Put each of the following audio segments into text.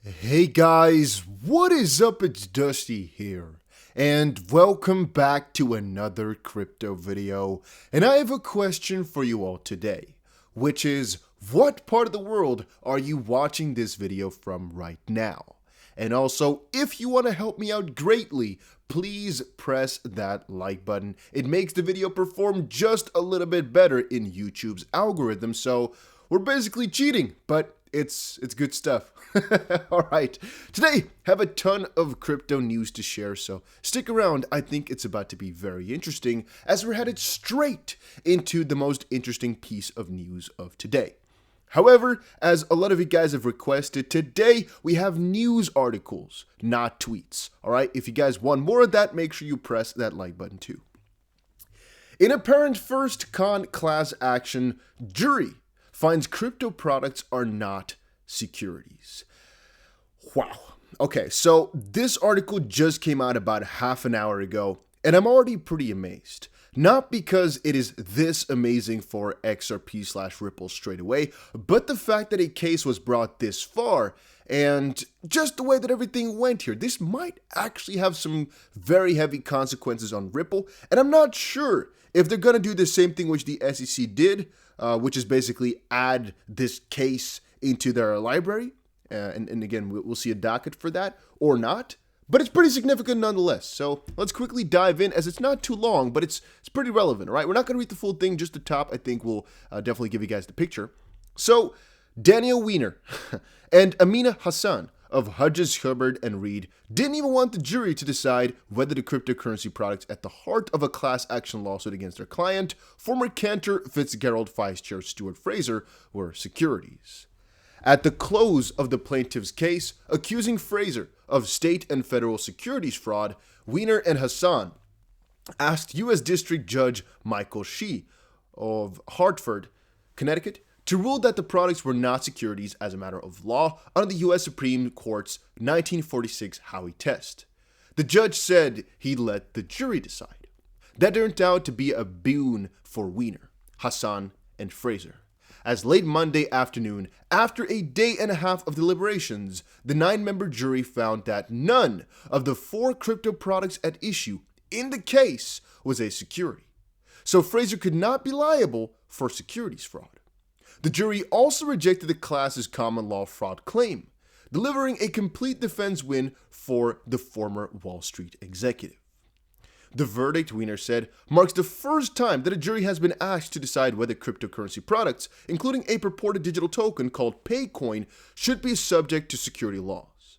Hey guys, what is up? It's Dusty here, and welcome back to another crypto video. And I have a question for you all today, which is, what part of the world are you watching this video from right now? And also, if you want to help me out greatly, please press that like button. It makes the video perform just a little bit better in YouTube's algorithm, so we're basically cheating, but it's good stuff. All right, today have a ton of crypto news to share, so stick around. I think it's about to be very interesting as we're headed straight into the most interesting piece of news of today. However, as a lot of you guys have requested, today we have news articles, not tweets. All right, if you guys want more of that, make sure you press that like button too. In apparent first class action, jury finds crypto products are not securities. Wow. Okay, so this article just came out about half an hour ago, and I'm already pretty amazed. Not because it is this amazing for XRP/Ripple straight away, but the fact that a case was brought this far, and just the way that everything went here. This might actually have some very heavy consequences on Ripple, and I'm not sure if they're going to do the same thing which the SEC did, which is basically add this case into their library. And again, we'll see a docket for that or not. But it's pretty significant nonetheless. So let's quickly dive in, as it's not too long, but it's pretty relevant, all right? We're not going to read the full thing, just the top. I think will definitely give you guys the picture. So Daniel Weiner and Amina Hassan of Hudges, Hubbard, and Reed didn't even want the jury to decide whether the cryptocurrency products at the heart of a class action lawsuit against their client, former Cantor Fitzgerald Vice Chair Stuart Fraser, were securities. At the close of the plaintiff's case, accusing Fraser of state and federal securities fraud, Weiner and Hassan asked U.S. District Judge Michael Shea of Hartford, Connecticut, to rule that the products were not securities as a matter of law under the U.S. Supreme Court's 1946 Howey test. The judge said he'd let the jury decide. That turned out to be a boon for Weiner, Hassan, and Fraser, as late Monday afternoon, after a day and a half of deliberations, the 9-member jury found that none of the 4 crypto products at issue in the case was a security. So Fraser could not be liable for securities fraud. The jury also rejected the class's common law fraud claim, delivering a complete defense win for the former Wall Street executive. The verdict, Weiner said, marks the first time that a jury has been asked to decide whether cryptocurrency products, including a purported digital token called Paycoin, should be subject to security laws.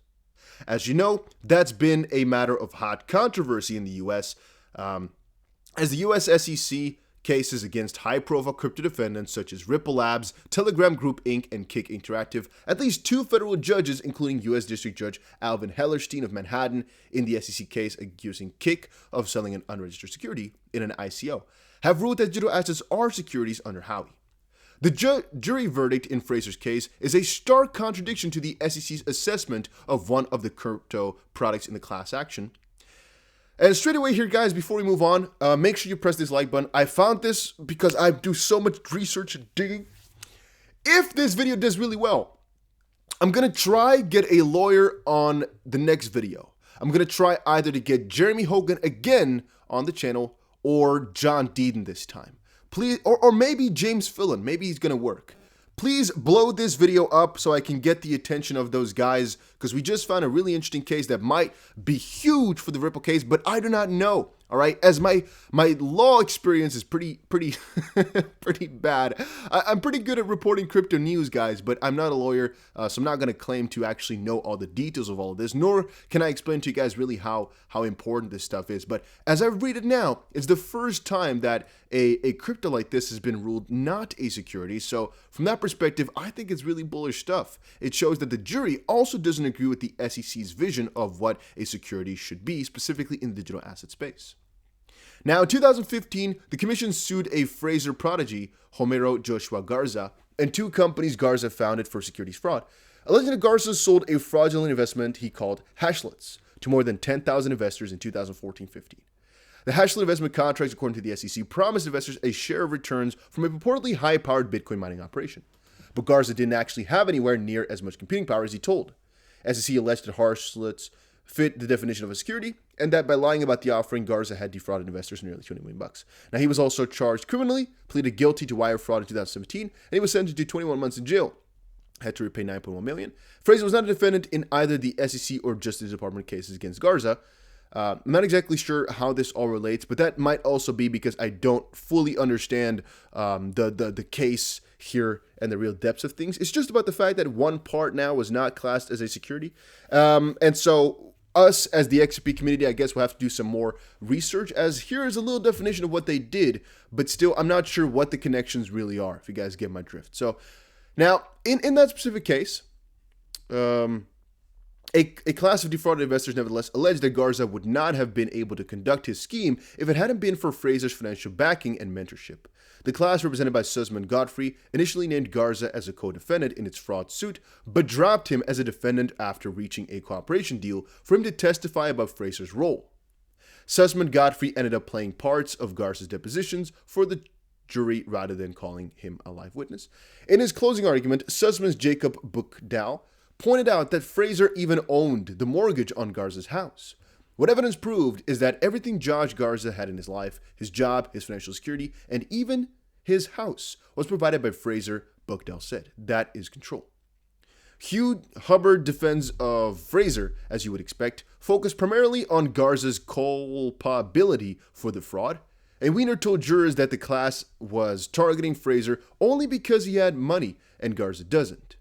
As you know, that's been a matter of hot controversy in the U.S., as the U.S. SEC cases against high-profile crypto defendants such as Ripple Labs, Telegram Group Inc., and Kick Interactive, at least 2 federal judges, including U.S. District Judge Alvin Hellerstein of Manhattan, in the SEC case accusing Kick of selling an unregistered security in an ICO, have ruled that digital assets are securities under Howey. The jury verdict in Fraser's case is a stark contradiction to the SEC's assessment of one of the crypto products in the class action. And straight away here, guys, before we move on, make sure you press this like button. I found this because I do so much research and digging. If this video does really well, I'm going to try get a lawyer on the next video. I'm going to try either to get Jeremy Hogan again on the channel or John Deeden this time. Please, or maybe James Fillon. Maybe he's going to work. Please blow this video up so I can get the attention of those guys, because we just found a really interesting case that might be huge for the Ripple case, but I do not know. All right, as my law experience is pretty pretty bad. I'm pretty good at reporting crypto news, guys, but I'm not a lawyer, so I'm not going to claim to actually know all the details of all of this, nor can I explain to you guys really how important this stuff is. But as I read it now, it's the first time that a crypto like this has been ruled not a security. So from that perspective, I think it's really bullish stuff. It shows that the jury also doesn't agree with the SEC's vision of what a security should be, specifically in the digital asset space. Now, in 2015, the commission sued a Fraser prodigy, Homero Joshua Garza, and 2 companies Garza founded for securities fraud, alleging that Garza sold a fraudulent investment he called hashlets to more than 10,000 investors in 2014-15. The Hashlet investment contracts, according to the SEC, promised investors a share of returns from a purportedly high-powered Bitcoin mining operation. But Garza didn't actually have anywhere near as much computing power as he told. SEC alleged that Harschlitz fit the definition of a security, and that by lying about the offering, Garza had defrauded investors nearly $20 million. Now, he was also charged criminally, pleaded guilty to wire fraud in 2017, and he was sentenced to 21 months in jail. Had to repay $9.1 million. Fraser was not a defendant in either the SEC or Justice Department cases against Garza. I'm not exactly sure how this all relates, but that might also be because I don't fully understand the case here and the real depths of things. It's just about the fact that one part now was not classed as a security. And so us as the XRP community, I guess we'll have to do some more research, as here is a little definition of what they did, but still I'm not sure what the connections really are, if you guys get my drift. So now in that specific case, a class of defrauded investors nevertheless alleged that Garza would not have been able to conduct his scheme if it hadn't been for Fraser's financial backing and mentorship. The class, represented by Sussman Godfrey, initially named Garza as a co-defendant in its fraud suit, but dropped him as a defendant after reaching a cooperation deal for him to testify about Fraser's role. Sussman Godfrey ended up playing parts of Garza's depositions for the jury rather than calling him a live witness. In his closing argument, Sussman's Jacob Buchdahl pointed out that Fraser even owned the mortgage on Garza's house. What evidence proved is that everything Josh Garza had in his life, his job, his financial security, and even his house was provided by Fraser, Buchdahl said. That is control. Hugh Hubbard defense of Fraser, as you would expect, focused primarily on Garza's culpability for the fraud, and Wiener told jurors that the class was targeting Fraser only because he had money and Garza doesn't.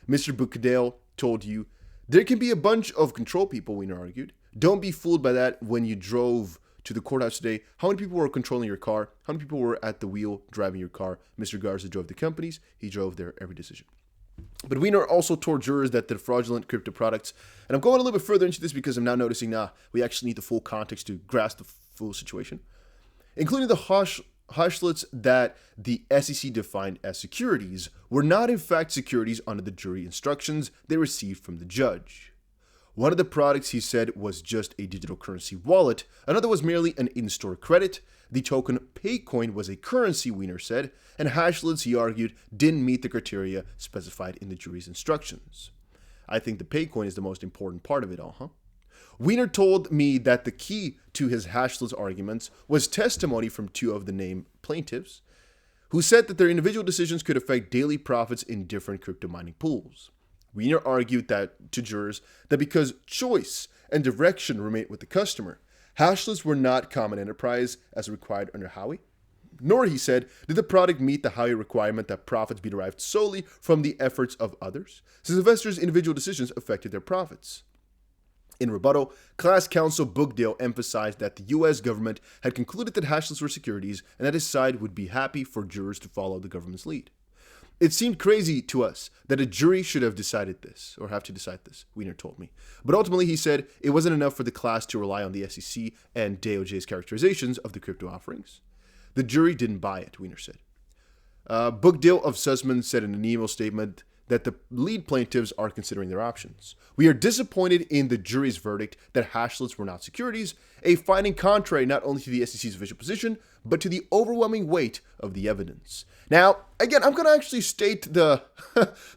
Mr. Buchdahl told you, there can be a bunch of control people, Wiener argued. Don't be fooled by that. When you drove to the courthouse today, how many people were controlling your car? How many people were at the wheel driving your car? Mr. Garza drove the companies. He drove their every decision. But Wiener also told jurors that the fraudulent crypto products, and I'm going a little bit further into this because I'm now noticing, we actually need the full context to grasp the full situation, including the Harschlitz that the SEC defined as securities, were not in fact securities under the jury instructions they received from the judge. One of the products, he said, was just a digital currency wallet. Another was merely an in-store credit. The token Paycoin was a currency, Wiener said, and Harschlitz, he argued, didn't meet the criteria specified in the jury's instructions. I think the Paycoin is the most important part of it all, huh? Wiener told me that the key to his Harschlitz arguments was testimony from two of the named plaintiffs, who said that their individual decisions could affect daily profits in different crypto mining pools. Wiener argued that to jurors that because choice and direction remained with the customer, Harschlitz were not common enterprise as required under Howey. Nor, he said, did the product meet the Howey requirement that profits be derived solely from the efforts of others, since investors' individual decisions affected their profits. In rebuttal, class counsel Buchdahl emphasized that the U.S. government had concluded that Harschlitz were securities and that his side would be happy for jurors to follow the government's lead. It seemed crazy to us that a jury should have decided this, or have to decide this, Wiener told me. But ultimately, he said, it wasn't enough for the class to rely on the SEC and DOJ's characterizations of the crypto offerings. The jury didn't buy it, Wiener said. Buchdahl of Sussman said in an email statement that the lead plaintiffs are considering their options. We are disappointed in the jury's verdict that Harschlitz were not securities, a finding contrary not only to the SEC's official position, but to the overwhelming weight of the evidence. Now, again, I'm going to actually state the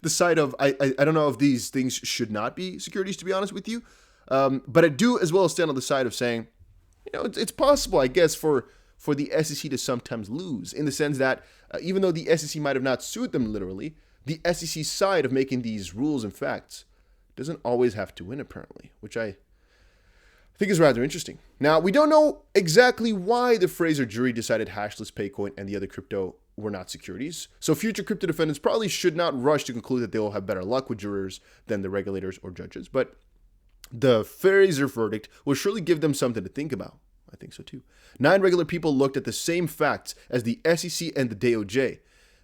the side of, I don't know if these things should not be securities, to be honest with you, but I do as well stand on the side of saying, it's possible, I guess, for the SEC to sometimes lose, in the sense that even though the SEC might have not sued them literally, the SEC side of making these rules and facts doesn't always have to win, apparently, which I think is rather interesting. Now, we don't know exactly why the Fraser jury decided Harschlitz, Paycoin, and the other crypto were not securities, so future crypto defendants probably should not rush to conclude that they will have better luck with jurors than the regulators or judges, but the Fraser verdict will surely give them something to think about. I think so too. 9 regular people looked at the same facts as the SEC and the DOJ,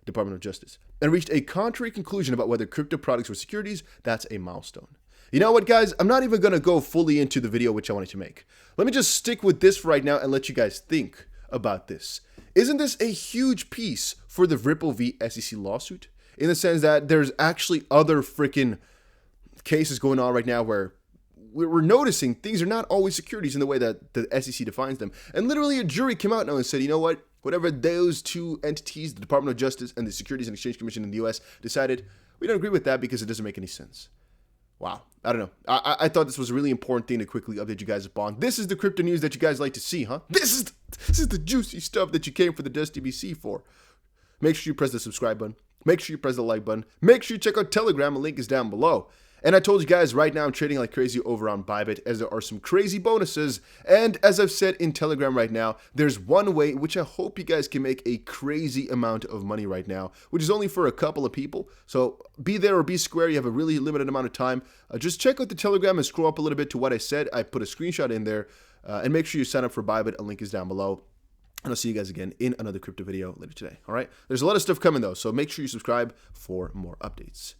Department of Justice, and reached a contrary conclusion about whether crypto products were securities. That's a milestone. You know what, guys? I'm not even going to go fully into the video which I wanted to make. Let me just stick with this for right now and let you guys think about this. Isn't this a huge piece for the Ripple v. SEC lawsuit? In the sense that there's actually other freaking cases going on right now where we're noticing things are not always securities in the way that the SEC defines them. And literally a jury came out now and said, you know what? Whatever those two entities, the Department of Justice and the Securities and Exchange Commission in the U.S. decided, we don't agree with that because it doesn't make any sense. Wow. I don't know. I thought this was a really important thing to quickly update you guys upon. This is the crypto news that you guys like to see, huh? This is the juicy stuff that you came for the Dusty BC for. Make sure you press the subscribe button. Make sure you press the like button. Make sure you check out Telegram. A link is down below. And I told you guys right now I'm trading like crazy over on BITRUE as there are some crazy bonuses. And as I've said in Telegram right now, there's one way which I hope you guys can make a crazy amount of money right now, which is only for a couple of people. So be there or be square. You have a really limited amount of time. Just check out the Telegram and scroll up a little bit to what I said. I put a screenshot in there. And make sure you sign up for BITRUE. A link is down below. And I'll see you guys again in another crypto video later today. All right. There's a lot of stuff coming though, so make sure you subscribe for more updates.